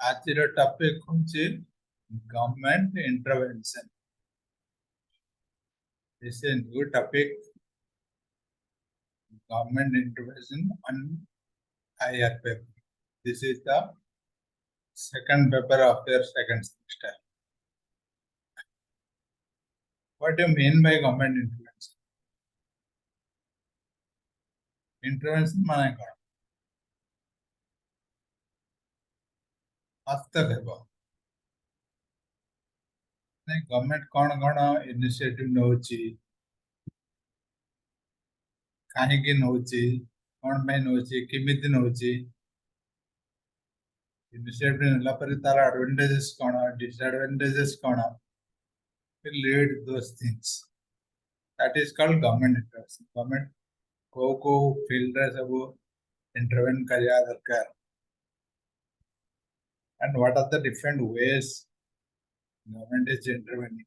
आज टॉपिक होची government intervention. This is a new topic, government intervention on higher paper. This is the second paper of your second semester. What do you mean by government intervention? Intervention माने क्या? हस्तक्षेप. नहीं government कौन initiative नौची, कहीं की नौची, कौन में नौची, किमित नौची. Initiative नेला पर तार एडवांटेजेस कौन, डिसएडवांटेजेस कौन. We lead those things. That is called government intervention. Government को फील्ड रे सब इंटरवेन करिया दरकार. And what are the different ways government is intervening?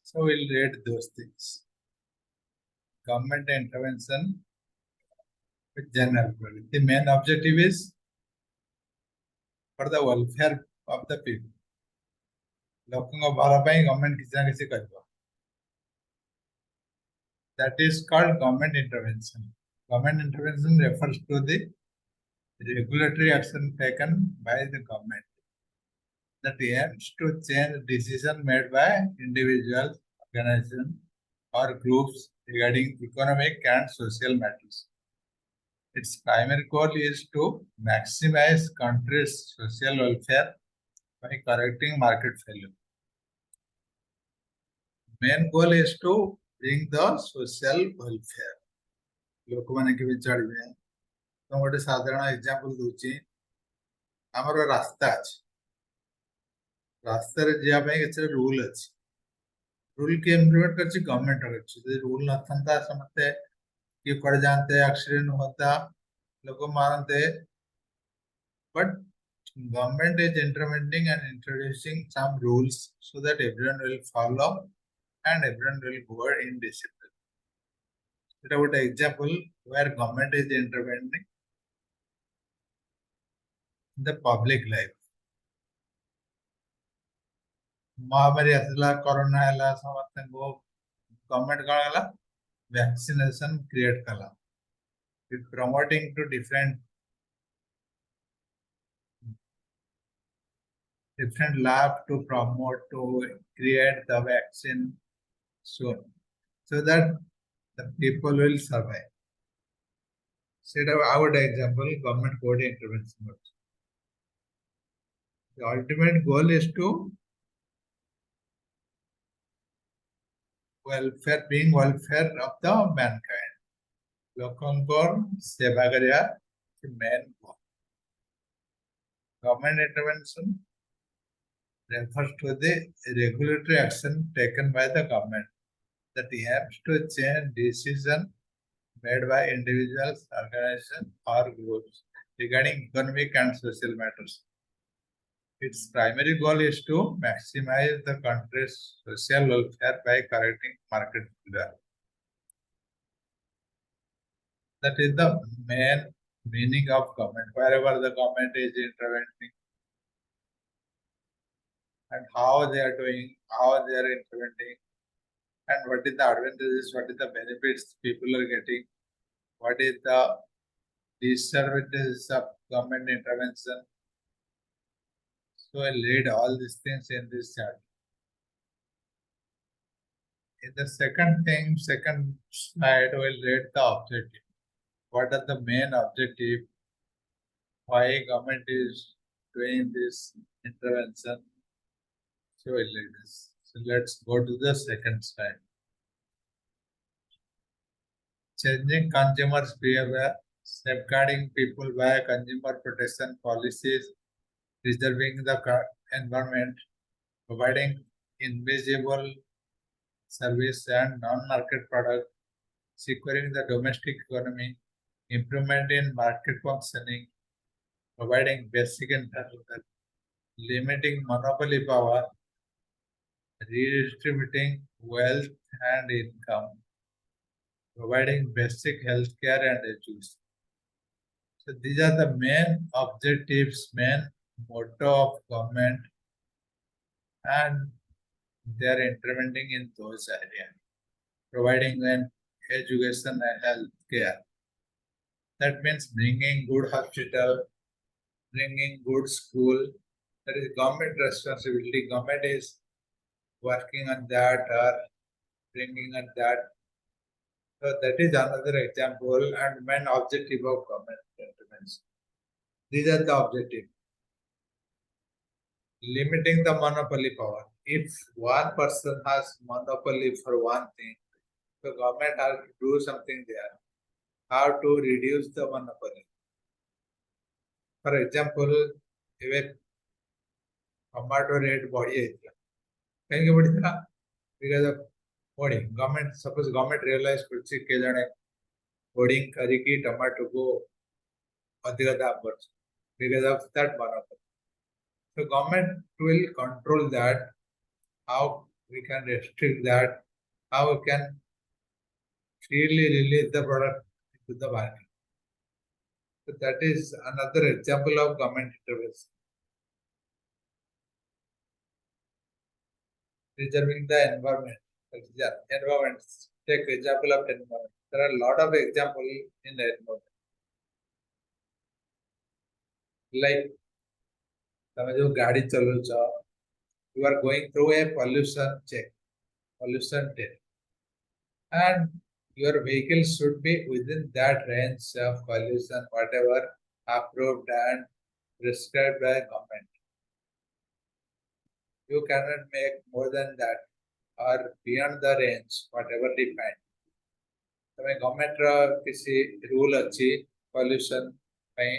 So we'll read those things. Government intervention with general purpose. The main objective is for the welfare of the people. लोगों को भला पाई government किसी ना किसी करवा. That is called government intervention. Government intervention refers to the regulatory action taken by the government that aims to change decision made by individuals, organizations, or groups regarding economic and social matters. Its primary goal is to maximize country's social welfare by correcting market failure. Main goal is to bring the social welfare. लोक माने के विचार में तो गोटे साधारण example दूची. हमर रास्ता अछि, रास्ता रे जिया पे किछ रूल अछि. रूल के इम्प्लीमेंट करछि गवर्नमेंट अछि. जे रूल नथंता समते कि पड़ जानते एक्सीडेंट होता, लोग मारते. But government is intervening and introducing some rules so that everyone will follow and everyone will go in discipline. It is an example where government is intervening in the public life. महामारी आसला, corona आला, समस्त को government काला vaccination create कला. It promoting to different lab to promote to create the vaccine soon so that the people will survive. Set up our example, government code intervention. The ultimate goal is to being welfare of the mankind. लोगों को सेवा करिया main goal. Government intervention refers to the regulatory action taken by the government that aims to change decision made by individuals, organizations, or groups regarding economic and social matters. Its primary goal is to maximize the country's social welfare by correcting market failure. That is the main meaning of government. Wherever the government is intervening and how they are doing, how they are intervening, and what is the advantages, what is the benefits people are getting, what is the disadvantages of government intervention. So I'll read all these things in this chapter. In the second slide, we'll read the objective. What are the main objective? Why government is doing this intervention? So we'll read this. So let's go to the second slide. Changing consumers' behavior, safeguarding people via consumer protection policies, preserving the environment, providing invisible service and non-market product, securing the domestic economy, improvement in market functioning, providing basic internal, limiting monopoly power, redistributing wealth and income, providing basic healthcare and education. So these are the main objectives, main motto of government, and they are intervening in those areas, providing an education and health care. That means bringing good hospital, bringing good school. That is government responsibility. Government is working on that or bringing on that. So that is another example and main objective of government intervention. These are the objectives. Limiting the monopoly power. If one person has monopoly for one thing, the government has to do something there. How to reduce the monopoly. For example, ଏବେ tomato rate ବଢି ଯାଇଥିଲା କାହିଁକି ବଢିଥିଲା because of hoarding. Government suppose government realize କରୁଛି କେ ଜଣେ hoarding କରିକି tomato को ଅଧିକ ଦାମ କରୁଛି because of that monopoly. So government will control that. How we can restrict that? How we can freely release the product to the market? So that is another example of government intervention. Preserving the environment. Environment. Take example of environment. There are a lot of examples in the environment. Like તમે જો ગાડી ચલાવછો, you are going through a pollution check, pollution test, and your vehicle should be within that range of pollution, whatever approved and prescribed by government. You cannot make more than that or beyond the range, whatever defined. तमें government रा किसी rule अच्छी pollution ପାଇଁ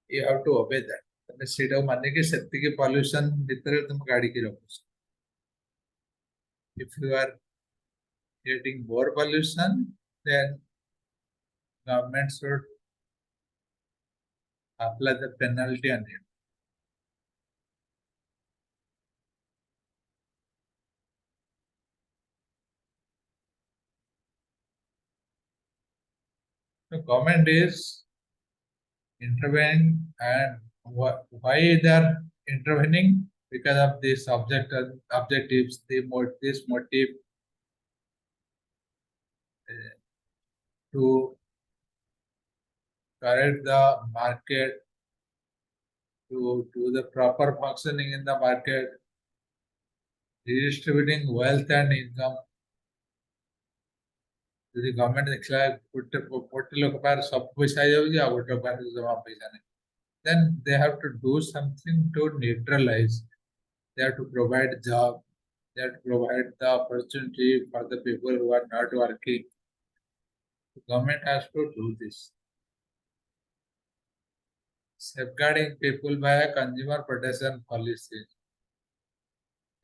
you have to obey that. तमें सीटा माने कि safety के pollution भीतर तुम गाड़ी की रखो. If you are creating more pollution, then government should apply the penalty on it. So government is intervening, and why they are intervening? Because of this objectives, this motive to correct the market, to do the proper functioning in the market, redistributing wealth and income. The government then they have to do something to neutralize. They have to provide job. They have to provide the opportunity for the people who are not working. The government has to do this. Safeguarding people by a consumer protection policy.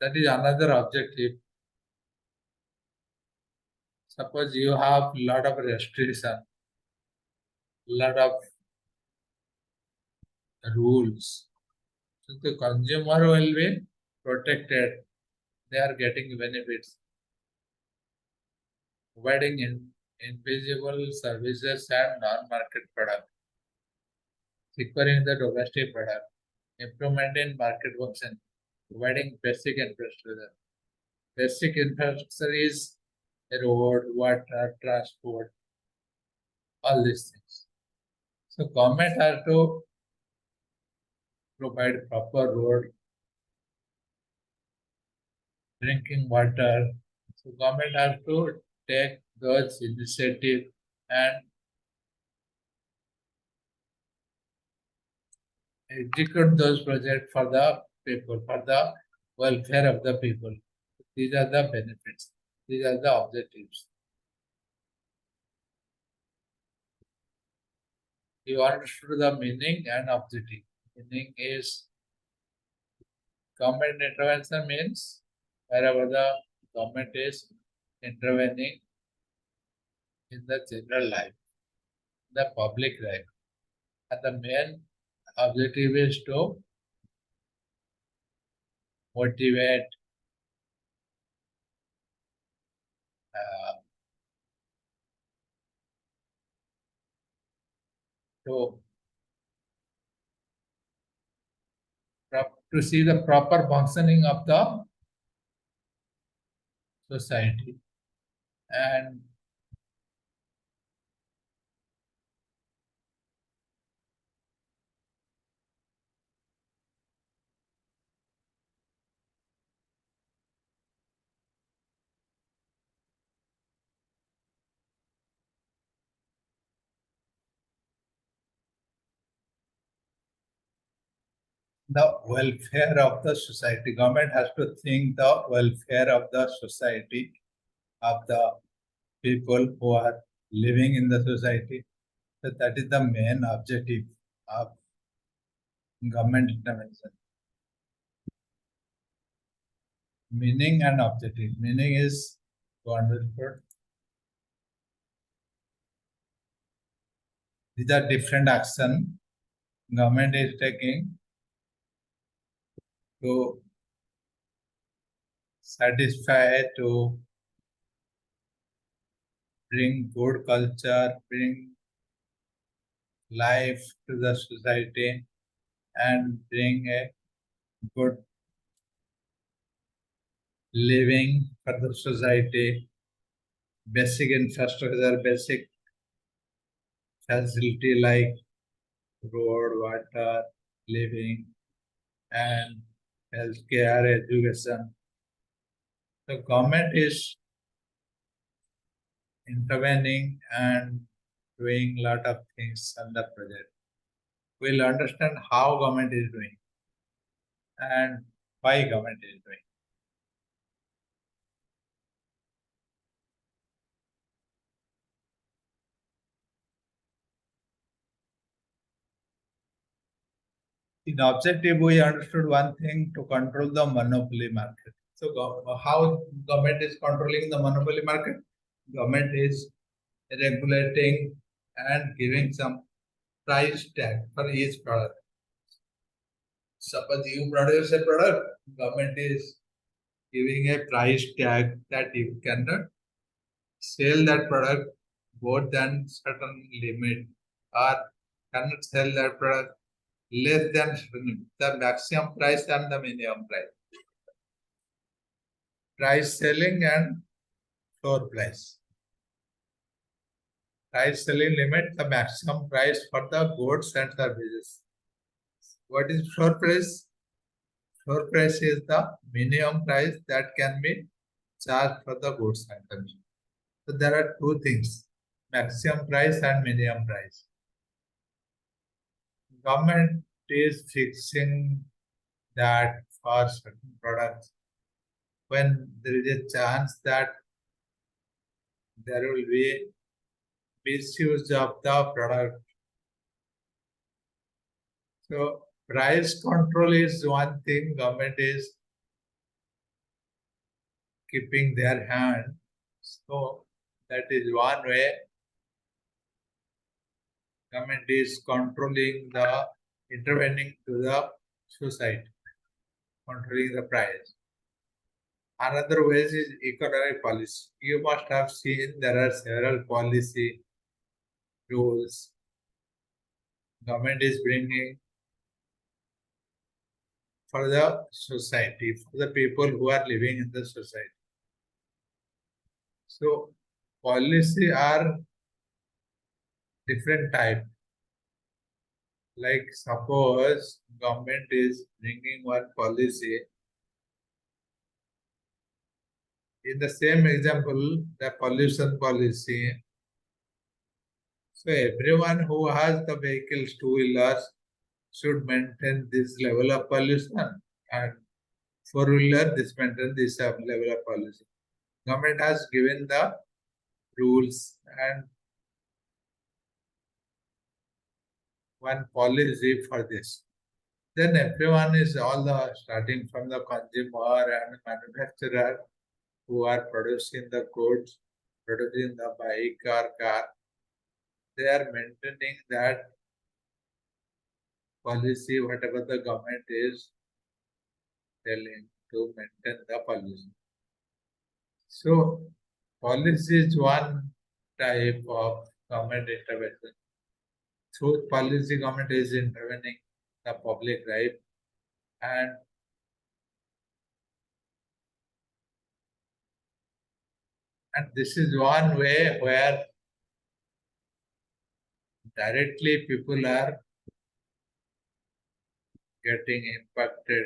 That is another objective. Suppose you have lot of restriction, lot of rules. So the consumer will be protected. They are getting benefits. Providing invisible services and non-market products. Securing the domestic product. Improvement in market function. Providing basic infrastructure. Basic infrastructure is road, water, transport, all these things. So government has to provide proper road, drinking water. So government has to take those initiatives and execute those projects for the people, for the welfare of the people. These are the benefits. These are the objectives. You understood the meaning and objective. Meaning is government intervention means wherever the government is intervening in the general life, the public life. And the main objective is to motivate, to to see the proper functioning of the society. And the welfare of the society. Government has to think the welfare of the society, of the people who are living in the society. So that is the main objective of government intervention. Meaning and objective. Meaning is to understand these are different action government is taking to satisfy, to bring good culture, bring life to the society, and bring a good living for the society, basic infrastructure, basic facility like road, water, living, and healthcare, education. The government is intervening and doing a lot of things on the project. We'll understand how government is doing and why government is doing. In objective, we understood one thing: to control the monopoly market. So, how government is controlling the monopoly market? Government is regulating and giving some price tag for each product. Suppose you produce a product, government is giving a price tag that you cannot sell that product more than certain limit, or cannot sell that product less than the maximum price and the minimum price. Price selling and floor price. Price selling limit the maximum price for the goods and services. What is floor price? Floor price is the minimum price that can be charged for the goods and services. So there are two things: maximum price and minimum price. Government is fixing that for certain products when there is a chance that there will be misuse of the product. So price control is one thing government is keeping their hand. So that is one way government is controlling the intervening to the society, controlling the price. Another way is economic policy. You must have seen there are several policy rules government is bringing for the society, for the people who are living in the society. So policy are different type. Like suppose government is bringing one policy. In the same example, the pollution policy. So everyone who has the vehicles, two-wheelers, should maintain this level of pollution, and four-wheeler this maintain this level of pollution. Government has given the rules and one policy for this. Then everyone is all the starting from the consumer and manufacturer who are producing the goods, producing the bike or car. They are maintaining that policy, whatever the government is telling to maintain the policy. So policy is one type of government intervention. Through policy, government is intervening the public life. and this is one way where directly people are getting impacted.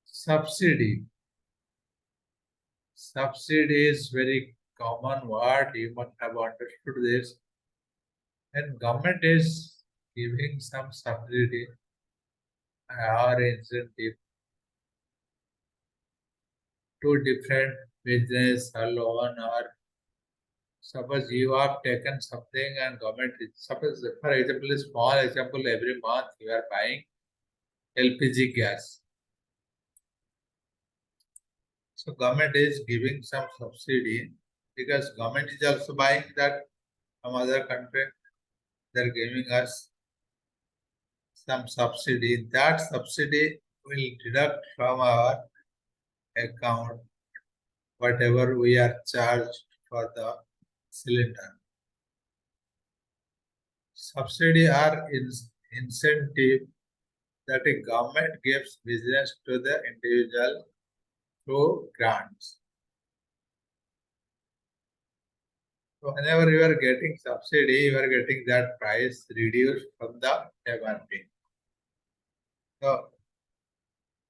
Subsidy. Subsidy is very common word. You must have understood this. And government is giving some subsidy or incentive to different business or loan, or suppose you have taken something and government is, suppose for example, a small example, every month you are buying LPG gas. So government is giving some subsidy because government is also buying that from other country. They are giving us some subsidy. That subsidy will deduct from our account whatever we are charged for the cylinder. Subsidy are incentive that a government gives business to the individual through grants. So whenever you are getting subsidy, you are getting that price reduced from the MRP. So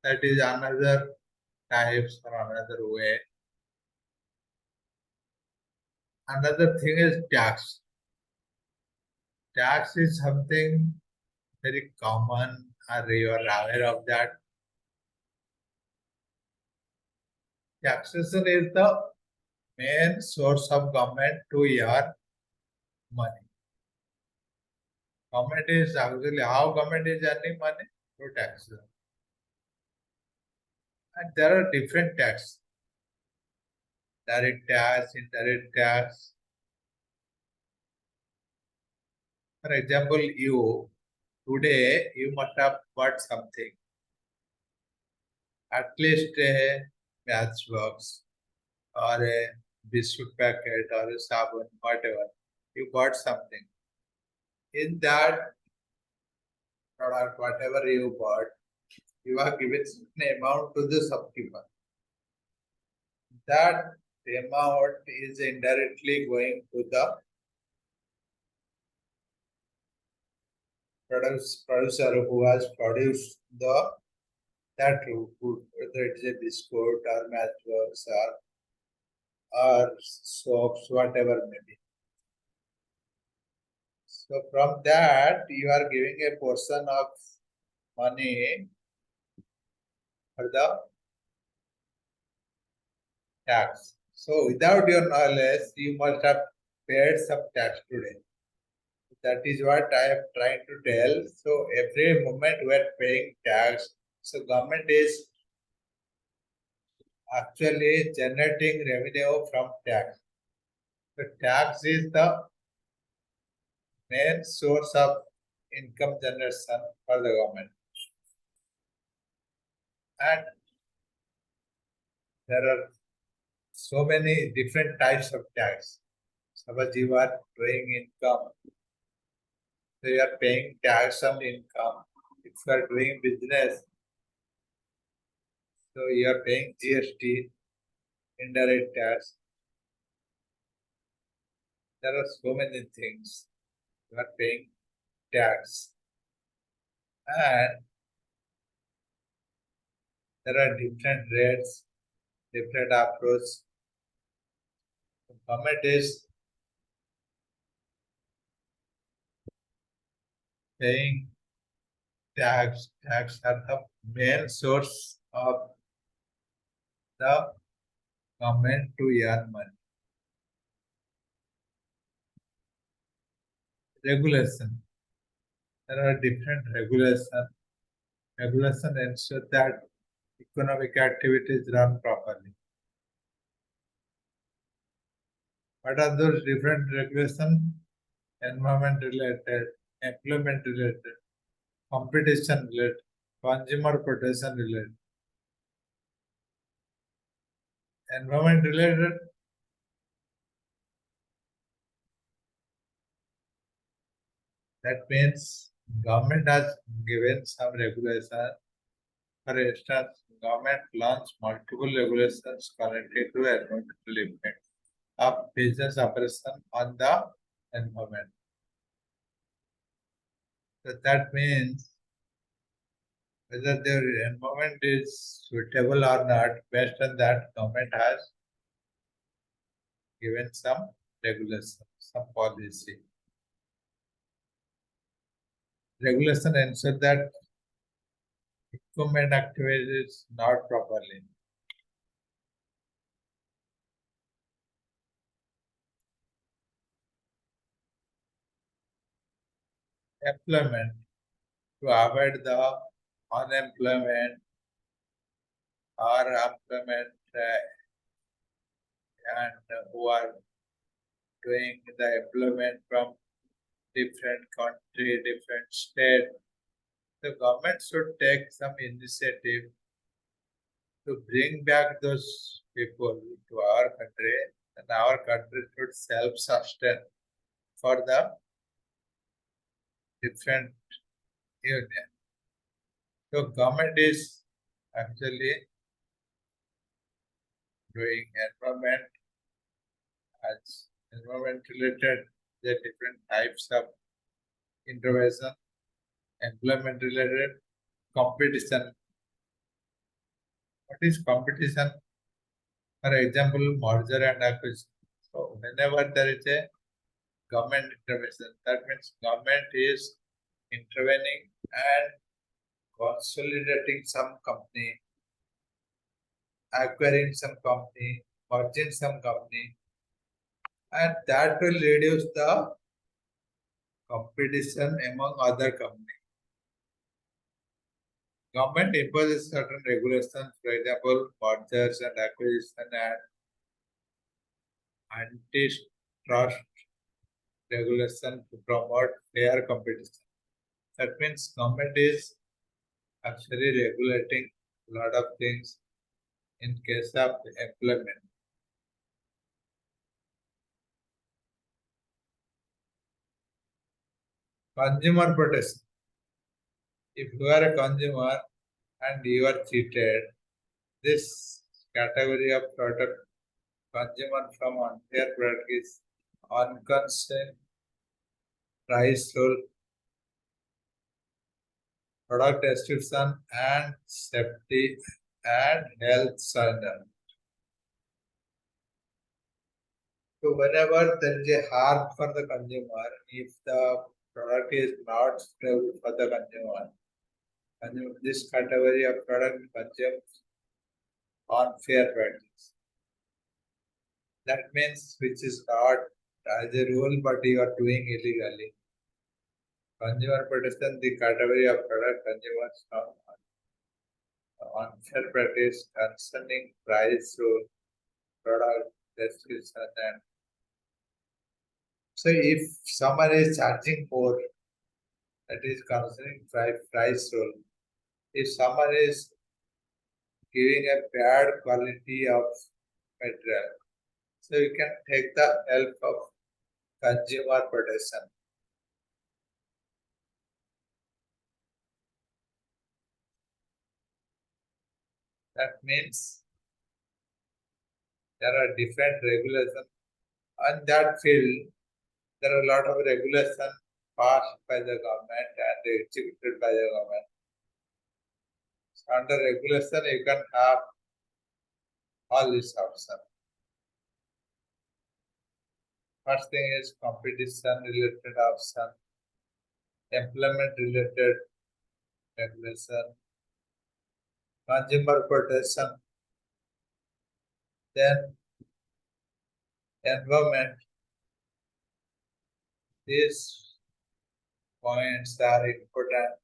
that is another types or another way. Another thing is tax. Tax is something very common, or you are aware of that. Taxation is the main source of government to earn money. Government is actually how government is earning money through taxes. And there are different tax. Direct tax, indirect tax. For example, you today you must have bought something. At least a matchbox or a biscuit packet or a sabun, whatever. You bought something. In that product, whatever you bought, you are given an amount to the shopkeeper. That amount is indirectly going to the producer who has produced that food, whether it is a biscuit or matchbox or soaps, whatever may be. So from that, you are giving a portion of money for the tax. So without your knowledge, you must have paid some tax today. That is what I am trying to tell. So every moment we are paying tax. So government is actually generating revenue from tax. So tax is the main source of income generation for the government. And there are so many different types of tax. Suppose you are doing income, so you are paying tax on income. If you are doing business, so you are paying GST, indirect tax. There are so many things. You are paying tax. And there are different rates, different approach. The government is paying tax. Tax are the main source of the government to earn money. Regulation. There are different regulation. Regulation ensure that economic activities run properly. What are those different regulations? Environment related, employment related, competition related, consumer protection related. Environment related, that means Government has given some regulation. For instance, government launched multiple regulations connected to environmental impact of business operation on the environment. So that means whether their environment is suitable or not, based on that, government has given some regulation, some policy. Regulation ensure that equipment activities not properly. Employment to avoid the unemployment or employment and who are doing the employment from different country, different state. The government should take some initiative to bring back those people to our country, and our country should self-sustain for the different union. So government is actually doing environment as environment related, the different types of intervention, employment related, competition. What is competition? For example, merger and acquisition. So whenever there is a government intervention, that means government is intervening and consolidating some company, acquiring some company, merging some company, and that will reduce the competition among other companies. Government imposes certain regulations, for example, mergers and acquisition and antitrust regulation to promote fair competition. That means government is actually regulating a lot of things in case of employment. Consumer protection. If you are a consumer and you are cheated, this category of product consumer from unfair product is unconstrained price rule, product description and safety and health standard. So whenever there is a harm for the consumer, if the product is not suitable for the consumer, and this category of product consumes unfair practice. That means which is not as a rule, but you are doing illegally. Consumer protection, the category of product consumers from unfair practice concerning price rule, product description, and so if someone is charging more, that is concerning price rule. If someone is giving a bad quality of material, so you can take the help of consumer protection. That means there are different regulations on that field. There are a lot of regulations passed by the government and executed by the government. So under regulation, you can have all these options. First thing is competition related option, employment related regulation, consumer protection, then environment. These points are important.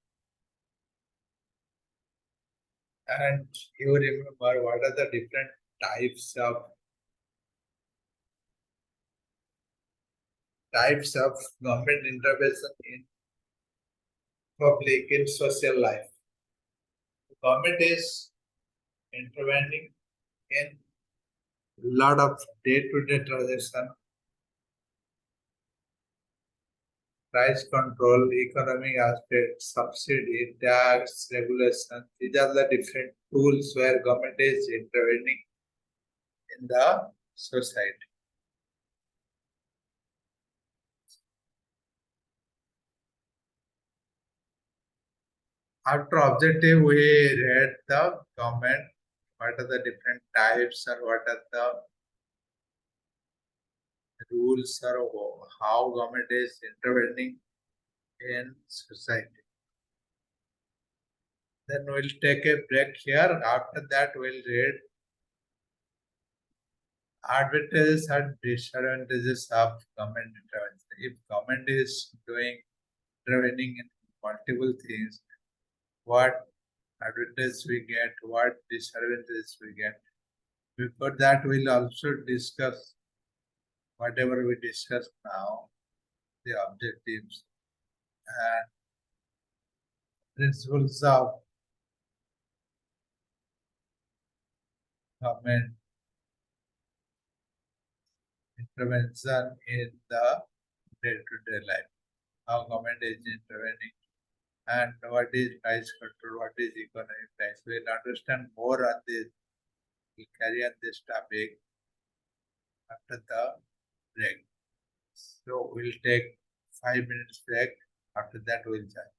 And you remember what are the different types of government intervention in public in social life. The government is intervening in a lot of day-to-day transaction. price control, economic aspects, subsidy, tax, regulation. These are the different tools where government is intervening in the society. After objective, we read the government, what are the different types or what are the rules or how government is intervening in society. Then we'll take a break here. After that, we'll read advantages and disadvantages of government intervention. If government is intervening in multiple things, what advantages we get, what disadvantages we get. Before that, we'll also discuss whatever we discussed now, the objectives and principles of government intervention in the day-to-day life. How government is intervening and what is price control, what is economic price. We'll understand more on this. We'll carry on this topic after the break. So we'll take 5 minutes break. After that, we'll join.